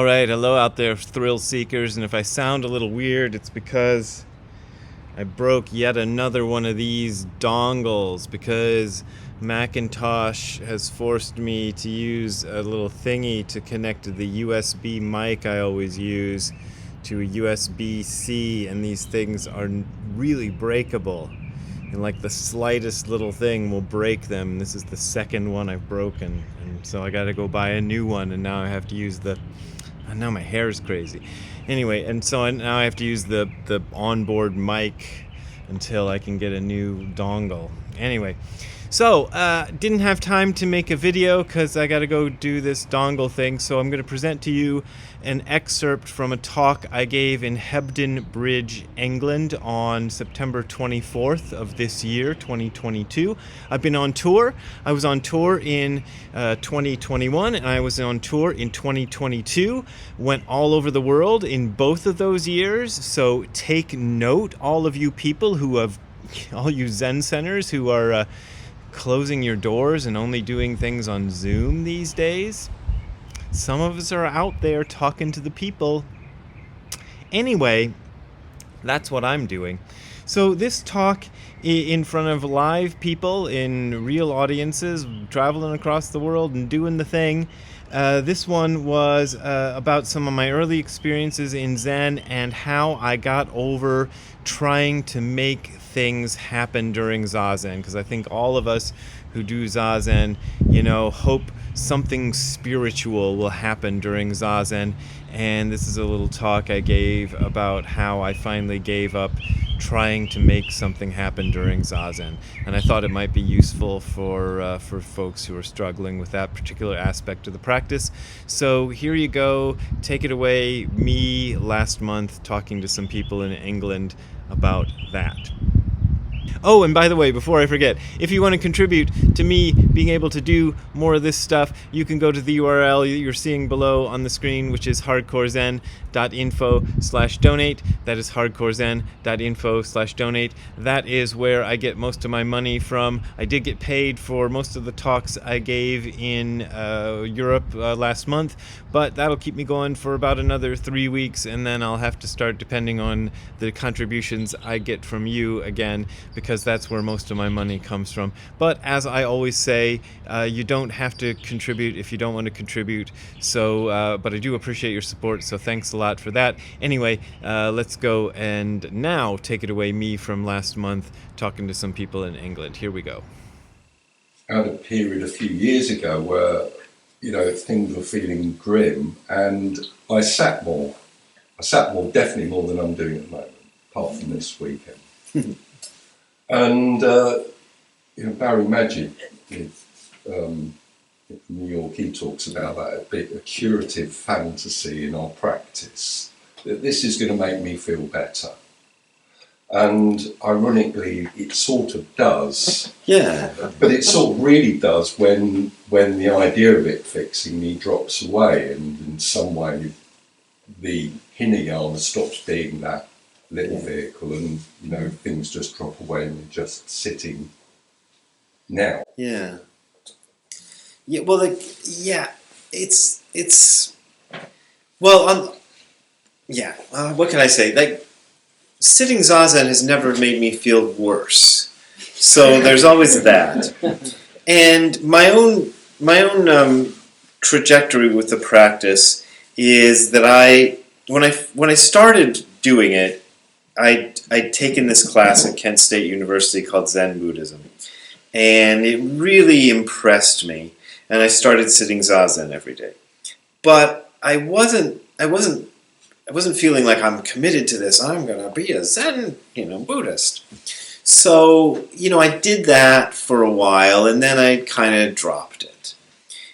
Alright, hello out there, thrill seekers, and if I sound a little weird, it's because I broke yet another one of these dongles because Macintosh has forced me to use a little thingy to connect to the USB mic I always use to a USB-C, and these things are really breakable. And like the slightest little thing will break them. This is the second one I've broken, and so I gotta go buy a new one, and now I have to use the... now my hair is crazy. Anyway, and so now I have to use the onboard mic until I can get a new dongle. Anyway, so didn't have time to make a video because I got to go do this dongle thing. So I'm going to present to you an excerpt from a talk I gave in Hebden Bridge, England on September 24th of this year, 2022. I've been on tour. I was on tour in 2021 and I was on tour in 2022. Went all over the world in both of those years. So take note, all of you people who have, all you Zen centers who are closing your doors and only doing things on Zoom these days. Some of us are out there talking to the people. Anyway, that's what I'm doing. So this talk in front of live people in real audiences, traveling across the world and doing the thing. This one was about some of my early experiences in Zen and how I got over trying to make things happen during Zazen, because I think all of us who do Zazen, hope something spiritual will happen during Zazen. And this is a little talk I gave about how I finally gave up trying to make something happen during Zazen. And I thought it might be useful for folks who are struggling with that particular aspect of the practice. So here you go. Take it away. Me last month talking to some people in England about that. Oh, and by the way, before I forget, if you want to contribute to me being able to do more of this stuff, you can go to the URL you're seeing below on the screen, which is hardcorezen.info/donate. That is hardcorezen.info/donate. That is where I get most of my money from. I did get paid for most of the talks I gave in Europe last month, but that'll keep me going for about another 3 weeks, and then I'll have to start depending on the contributions I get from you again, because that's where most of my money comes from. But as I always say, you don't have to contribute if you don't want to contribute. So, but I do appreciate your support, so thanks a lot for that. Anyway, let's go and now take it away, me from last month, talking to some people in England. Here we go. I had a period a few years ago where, things were feeling grim, and I sat more. Definitely more than I'm doing at the moment, apart from this weekend. And, Barry Magid, from New York, he talks about that, a curative fantasy in our practice, that this is going to make me feel better. And ironically, it sort of does. Yeah. But it sort of really does when the idea of it fixing me drops away, and in some way the Hinayana stops being that little vehicle, and things just drop away and you're just sitting now. Yeah. Yeah. Well, it's well. What can I say? Sitting Zazen has never made me feel worse. So there's always that. And my own trajectory with the practice is that when I started doing it, I'd taken this class at Kent State University called Zen Buddhism, and it really impressed me, and I started sitting Zazen every day. But I wasn't feeling like I'm committed to this. I'm going to be a Zen, Buddhist. So, I did that for a while, and then I kind of dropped it.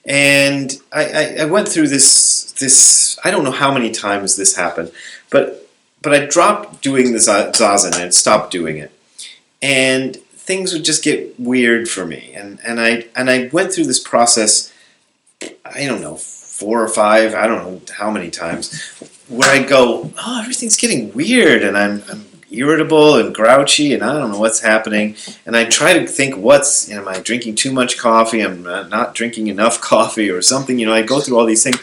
And I went through this, I don't know how many times this happened, but I dropped doing the Zazen and stopped doing it. And things would just get weird for me. And I went through this process, I don't know, 4 or 5, I don't know how many times, where I go, oh, everything's getting weird, and I'm irritable and grouchy, and I don't know what's happening. And I try to think, am I drinking too much coffee? I'm not drinking enough coffee or something. I go through all these things.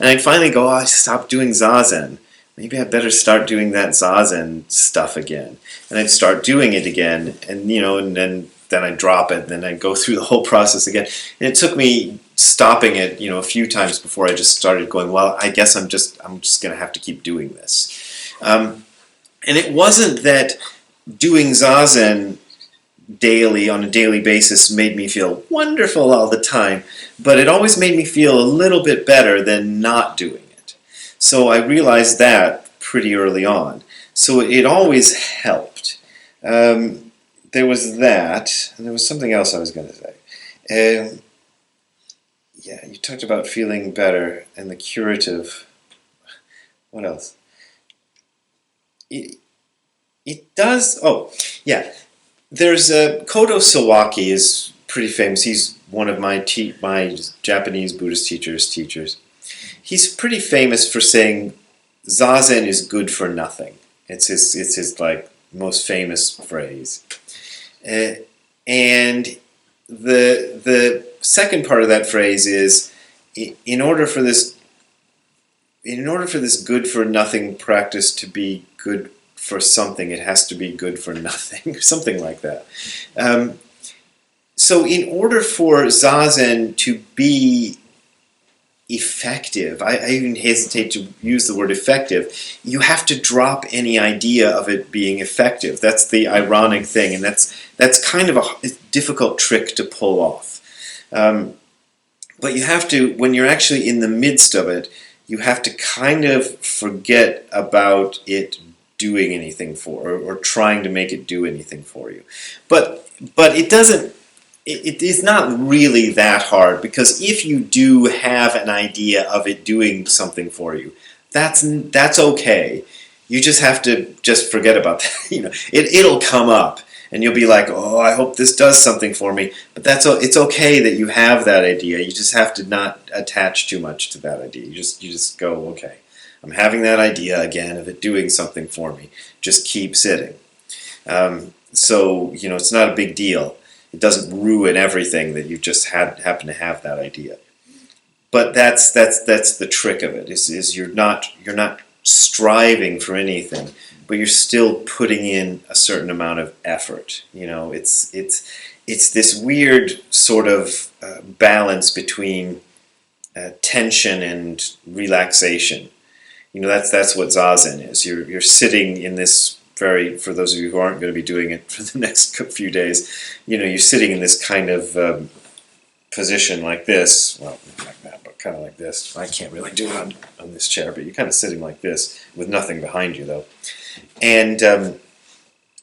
And I'd finally go, oh, I stopped doing Zazen. Maybe I better start doing that Zazen stuff again. And I'd start doing it again, and then I'd drop it, and then I'd go through the whole process again. And it took me stopping it, a few times before I just started going, well, I guess I'm just going to have to keep doing this. And it wasn't that doing Zazen daily, on a daily basis, made me feel wonderful all the time, but it always made me feel a little bit better than not doing it. So I realized that pretty early on. So it always helped. There was that, and there was something else I was going to say. Yeah, you talked about feeling better and the curative. What else? It does. Oh, yeah. There's Kodo Sawaki is pretty famous. He's one of my Japanese Buddhist teachers. He's pretty famous for saying Zazen is good for nothing. It's his like most famous phrase. And the second part of that phrase is, in order for this good for nothing practice to be good for something, it has to be good for nothing, something like that. So in order for Zazen to be effective, I even hesitate to use the word effective, you have to drop any idea of it being effective. That's the ironic thing, and that's kind of a difficult trick to pull off. But you have to, when you're actually in the midst of it, you have to kind of forget about it doing anything or trying to make it do anything for you. But it doesn't, it is not really that hard, because if you do have an idea of it doing something for you, that's okay. You just have to just forget about that. It'll come up, and you'll be like, oh, I hope this does something for me. But it's okay that you have that idea. You just have to not attach too much to that idea. You just go, okay, I'm having that idea again of it doing something for me. Just keep sitting. So it's not a big deal. It doesn't ruin everything that you've just happen to have that idea. But that's the trick of it. Is you're not striving for anything, but you're still putting in a certain amount of effort. It's this weird sort of balance between tension and relaxation. That's what Zazen is. You're sitting in this for those of you who aren't going to be doing it for the next few days, you're sitting in this kind of position like this. Well, not like that, but kind of like this. I can't really do it on this chair, but you're kind of sitting like this with nothing behind you, though. And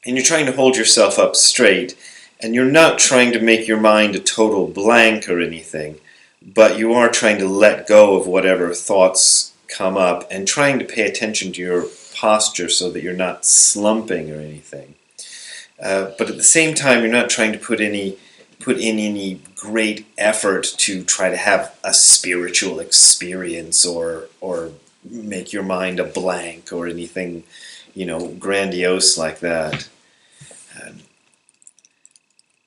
you're trying to hold yourself up straight, and you're not trying to make your mind a total blank or anything, but you are trying to let go of whatever thoughts come up and trying to pay attention to your posture so that you're not slumping or anything. But at the same time, you're not trying to put in any great effort to try to have a spiritual experience or make your mind a blank or anything, grandiose like that.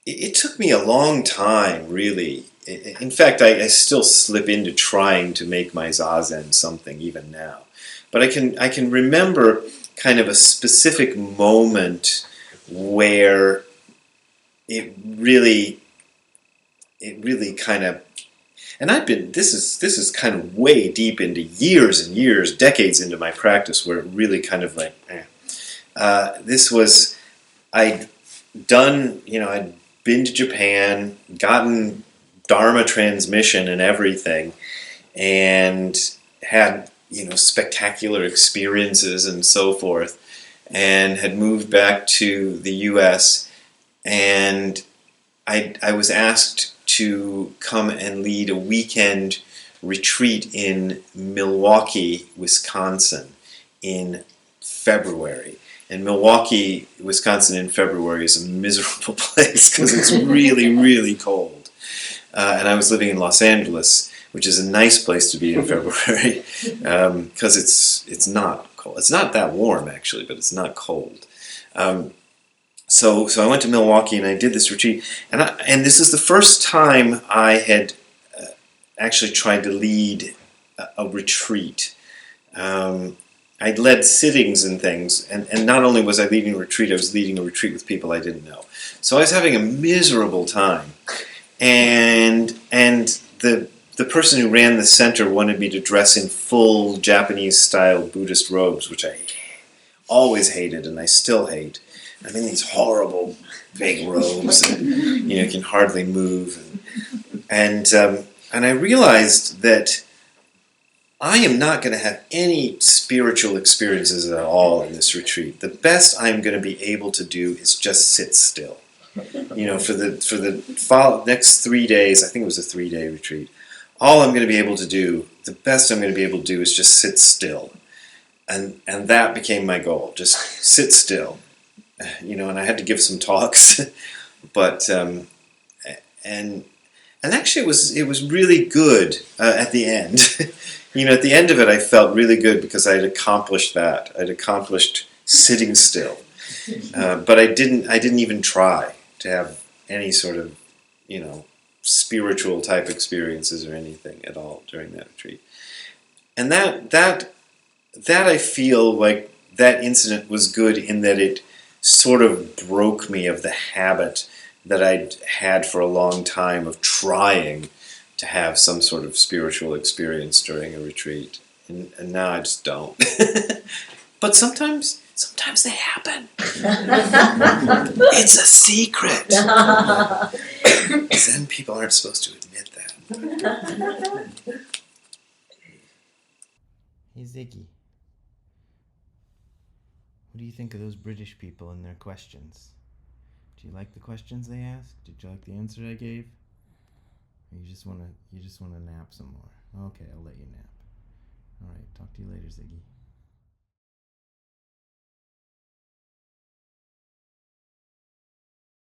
It took me a long time, really. In fact, I still slip into trying to make my Zazen something even now. But I can remember kind of a specific moment where it really kind of, and this is kind of way deep into years and years, decades into my practice, where it really kind of like, this was, I'd been to Japan, gotten Dharma transmission and everything, and had spectacular experiences and so forth, and had moved back to the U.S. and I was asked to come and lead a weekend retreat in Milwaukee, Wisconsin in February. And Milwaukee, Wisconsin in February is a miserable place because it's really, really cold. And I was living in Los Angeles, which is a nice place to be in February because it's not cold. It's not that warm, actually, but it's not cold. So I went to Milwaukee and I did this retreat. And this is the first time I had actually tried to lead a retreat. I'd led sittings and things, and not only was I leading a retreat, I was leading a retreat with people I didn't know. So I was having a miserable time, and the person who ran the center wanted me to dress in full Japanese-style Buddhist robes, which I always hated, and I still hate. I'm in these horrible big robes, and you can hardly move, and I realized that I am not going to have any spiritual experiences at all in this retreat. The best I'm going to be able to do is just sit still. For the next 3 days, I think it was a 3-day retreat, all I'm going to be able to do, the best I'm going to be able to do is just sit still. And that became my goal, just sit still. And I had to give some talks, but and actually it was really good at the end. At the end of it, I felt really good because I had accomplished that. I'd accomplished sitting still, but I didn't even try to have any sort of spiritual type experiences or anything at all during that retreat. And that I feel like that incident was good in that it sort of broke me of the habit that I'd had for a long time of trying to have some sort of spiritual experience during a retreat. And now I just don't. But sometimes they happen. It's a secret. Zen people aren't supposed to admit that. Hey Ziggy, what do you think of those British people and their questions? Do you like the questions they asked? Did you like the answer I gave? Or you just wanna nap some more? Okay, I'll let you nap. All right, talk to you later, Ziggy.